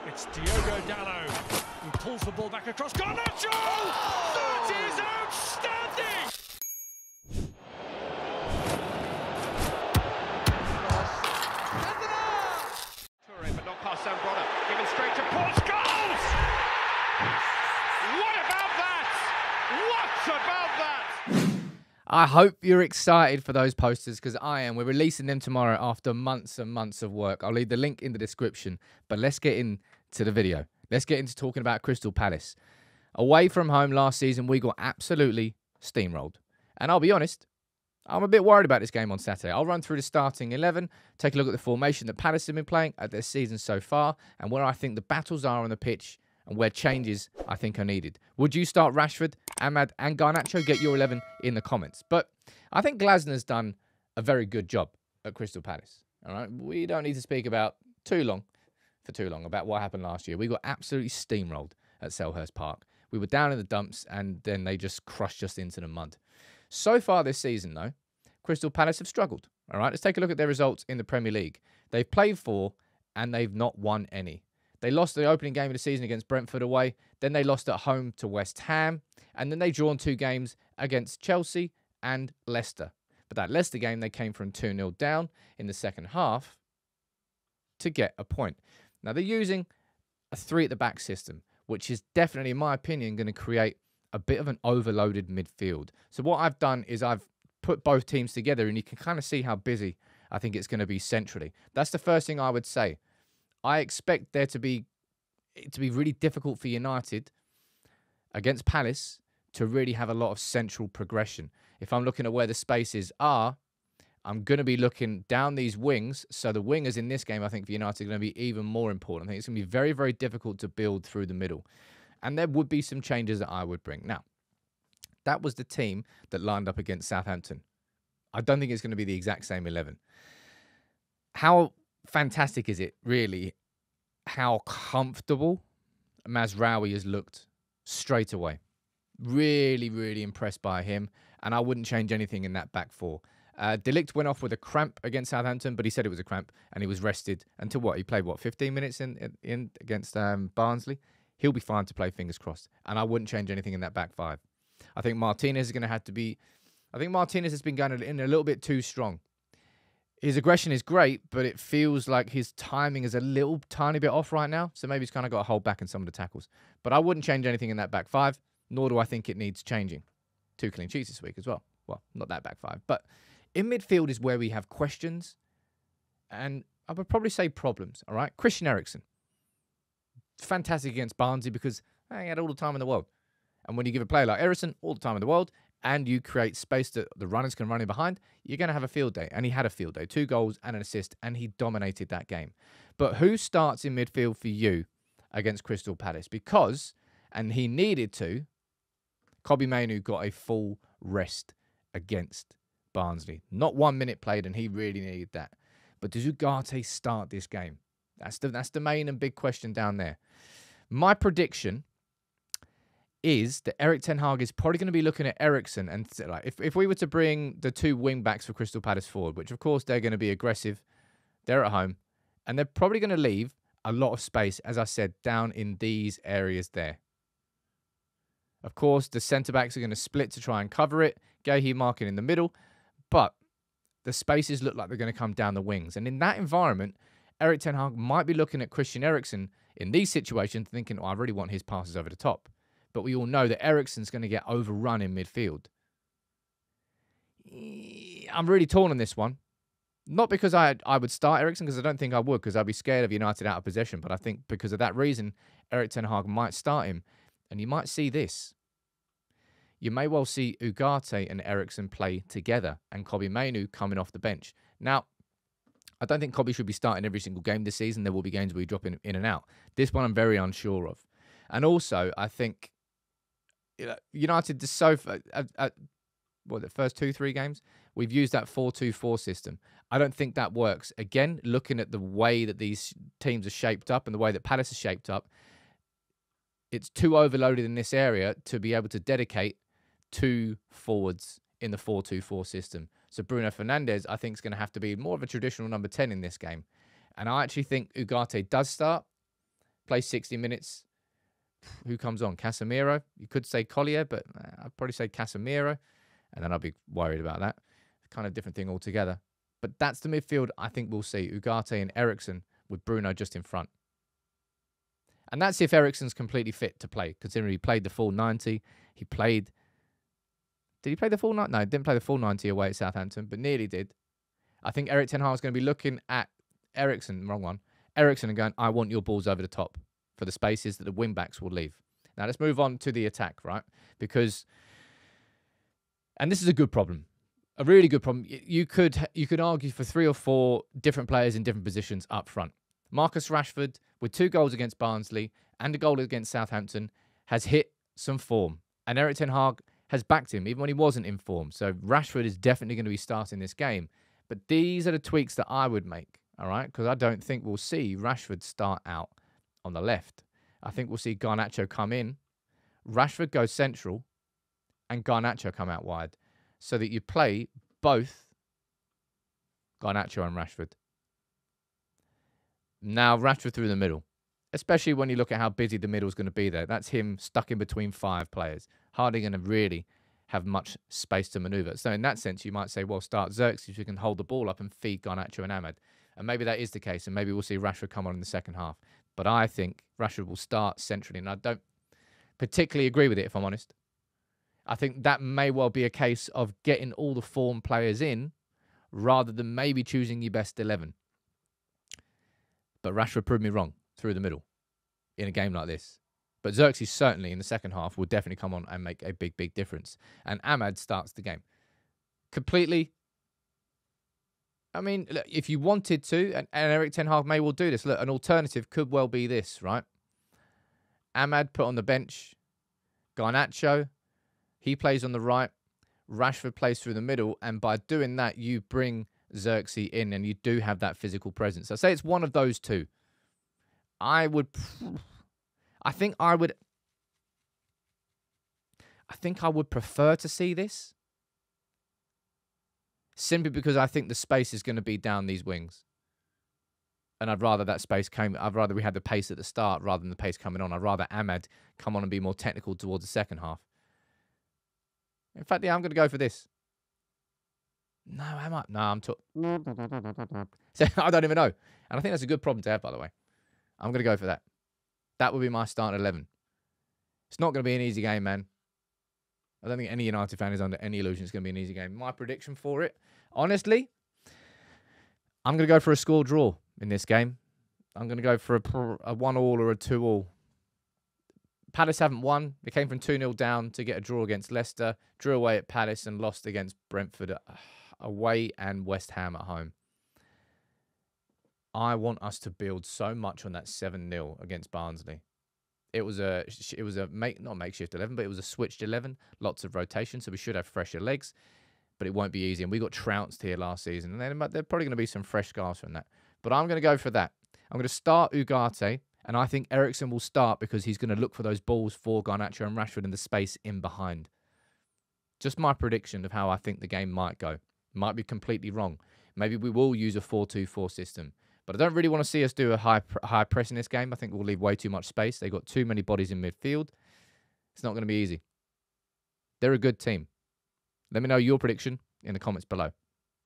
It's Diogo Dallo who pulls the ball back across. Garnacho! That is outstanding! But not past Zambrana. Given straight to Paul Scholes! What about that? What about that? I hope you're excited for those posters because I am. We're releasing them tomorrow after months and months of work. I'll leave the link in the description. But let's get into the video. Let's get into talking about Crystal Palace. Away from home last season, we got absolutely steamrolled. And I'll be honest, I'm a bit worried about this game on Saturday. I'll run through the starting 11, take a look at the formation that Palace have been playing at their season so far, and where I think the battles are on the pitch and where changes I think are needed. Would you start Rashford, Ahmad and Garnacho? Get your 11 in the comments. But I think Glasner's done a very good job at Crystal Palace. All right, we don't need to speak about too long about what happened last year. We got absolutely steamrolled at Selhurst Park. We were down in the dumps and then they just crushed us into the mud. So far this season, though, Crystal Palace have struggled. All right, let's take a look at their results in the Premier League. They've played 4 and they've not won any. They lost the opening game of the season against Brentford away. Then they lost at home to West Ham. And then they drawn 2 games against Chelsea and Leicester. But that Leicester game, they came from 2-0 down in the second half to get a point. Now, they're using a 3-at-the-back system, which is definitely, in my opinion, going to create a bit of an overloaded midfield. So what I've done is I've put both teams together and you can kind of see how busy I think it's going to be centrally. That's the first thing I would say. I expect there to be really difficult for United against Palace to really have a lot of central progression. If I'm looking at where the spaces are, I'm going to be looking down these wings. So the wingers in this game, I think, for United are going to be even more important. I think it's going to be very, very difficult to build through the middle. And there would be some changes that I would bring. Now, that was the team that lined up against Southampton. I don't think it's going to be the exact same 11. How fantastic is it, really, how comfortable Mazraoui has looked straight away. Really, really impressed by him. And I wouldn't change anything in that back 4. De Ligt went off with a cramp against Southampton, but he said it was a cramp and he was rested until what? He played, 15 minutes in against Barnsley? He'll be fine to play, fingers crossed. And I wouldn't change anything in that back 5. I think Martinez is going to have to be... I think Martinez has been going in a little bit too strong. His aggression is great, but it feels like his timing is a little tiny bit off right now. So maybe he's kind of got to hold back in some of the tackles. But I wouldn't change anything in that back 5, nor do I think it needs changing. 2 clean sheets this week as well. Well, not that back 5. But in midfield is where we have questions. And I would probably say problems, all right? Christian Eriksen. Fantastic against Barnsley because he had all the time in the world. And when you give a player like Eriksen all the time in the world and you create space that the runners can run in behind, you're going to have a field day. And he had a field day. 2 goals and an assist, and he dominated that game. But who starts in midfield for you against Crystal Palace? Because, and he needed to, Kobbie Mainoo got a full rest against Barnsley. Not 1 minute played, and he really needed that. But does Ugarte start this game? That's the main and big question down there. My prediction is that Erik ten Hag is probably going to be looking at Eriksen. And like, if we were to bring the 2 wing-backs for Crystal Palace forward, which, of course, they're going to be aggressive. They're at home. And they're probably going to leave a lot of space, as I said, down in these areas there. Of course, the centre-backs are going to split to try and cover it. Guehi marking in the middle. But the spaces look like they're going to come down the wings. And in that environment, Erik ten Hag might be looking at Christian Eriksen in these situations thinking, oh, I really want his passes over the top. But we all know that Eriksen's going to get overrun in midfield. I'm really torn on this one. Not because I would start Eriksen, because I don't think I would, because I'd be scared of United out of possession. But I think because of that reason, Erik ten Hag might start him. And you might see this. You may well see Ugarte and Eriksen play together and Kobbie Mainoo coming off the bench. Now, I don't think Kobbie should be starting every single game this season. There will be games where he drop in and out. This one I'm very unsure of. And also, I think United, the first 2-3 games, we've used that 4-2-4 system. I don't think that works. Again, looking at the way that these teams are shaped up and the way that Palace is shaped up, it's too overloaded in this area to be able to dedicate 2 forwards in the 4-2-4 system. So Bruno Fernandes, I think, is going to have to be more of a traditional number 10 in this game. And I actually think Ugarte does start. play 60 minutes. Who comes on? Casemiro? You could say Collier, but I'd probably say Casemiro, and then I'll be worried about that. Kind of different thing altogether. But that's the midfield I think we'll see. Ugarte and Eriksen with Bruno just in front. And that's if Eriksen's completely fit to play, considering he played the full 90. He played... Did he play the full 90? No, he didn't play the full 90 away at Southampton, but nearly did. I think Erik ten Hag is going to be looking at Eriksen, wrong one, Eriksen and going, I want your balls over the top for the spaces that the wing-backs will leave. Now, let's move on to the attack, right? Because... And this is a good problem. A really good problem. You could argue for 3 or 4 different players in different positions up front. Marcus Rashford, with 2 goals against Barnsley and a goal against Southampton, has hit some form. And Erik ten Hag has backed him, even when he wasn't in form. So Rashford is definitely going to be starting this game. But these are the tweaks that I would make, all right? Because I don't think we'll see Rashford start out on the left. I think we'll see Garnacho come in, Rashford go central, and Garnacho come out wide. So that you play both Garnacho and Rashford. Now, Rashford through the middle. Especially when you look at how busy the middle is going to be there. That's him stuck in between 5 players. Hardly going to really have much space to manoeuvre. So in that sense, you might say, well, start Xerxes who can hold the ball up and feed Garnacho and Ahmed. And maybe that is the case. And maybe we'll see Rashford come on in the second half. But I think Rashford will start centrally. And I don't particularly agree with it, if I'm honest. I think that may well be a case of getting all the form players in rather than maybe choosing your best 11. But Rashford proved me wrong through the middle in a game like this. But Xerxes certainly in the second half will definitely come on and make a big, big difference. And Ahmad starts the game. Completely. I mean, look, if you wanted to, and Erik ten Hag may well do this. Look, an alternative could well be this, right? Ahmad put on the bench. Garnacho. He plays on the right. Rashford plays through the middle. And by doing that, you bring Xerxes in and you do have that physical presence. I say it's one of those two. I think I would prefer to see this. Simply because I think the space is going to be down these wings. And I'd rather that space I'd rather we had the pace at the start rather than the pace coming on. I'd rather Ahmad come on and be more technical towards the second half. In fact, yeah, I'm going to go for this. No, am I? No, I'm... So, I don't even know. And I think that's a good problem to have, by the way. I'm going to go for that. That would be my starting 11. It's not going to be an easy game, man. I don't think any United fan is under any illusion it's going to be an easy game. My prediction for it, honestly, I'm going to go for a score draw in this game. I'm going to go for a 1-1 or a 2-2. Palace haven't won. They came from 2-0 down to get a draw against Leicester, drew away at Palace and lost against Brentford away and West Ham at home. I want us to build so much on that 7-0 against Barnsley. It was not makeshift 11, but it was a switched 11. Lots of rotation, so we should have fresher legs, but it won't be easy. And we got trounced here last season, and there's probably going to be some fresh scars from that. But I'm going to go for that. I'm going to start Ugarte, and I think Eriksen will start because he's going to look for those balls for Garnacho and Rashford in the space in behind. Just my prediction of how I think the game might go. Might be completely wrong. Maybe we will use a 4-2-4 system. But I don't really want to see us do a high press in this game. I think we'll leave way too much space. They've got too many bodies in midfield. It's not going to be easy. They're a good team. Let me know your prediction in the comments below.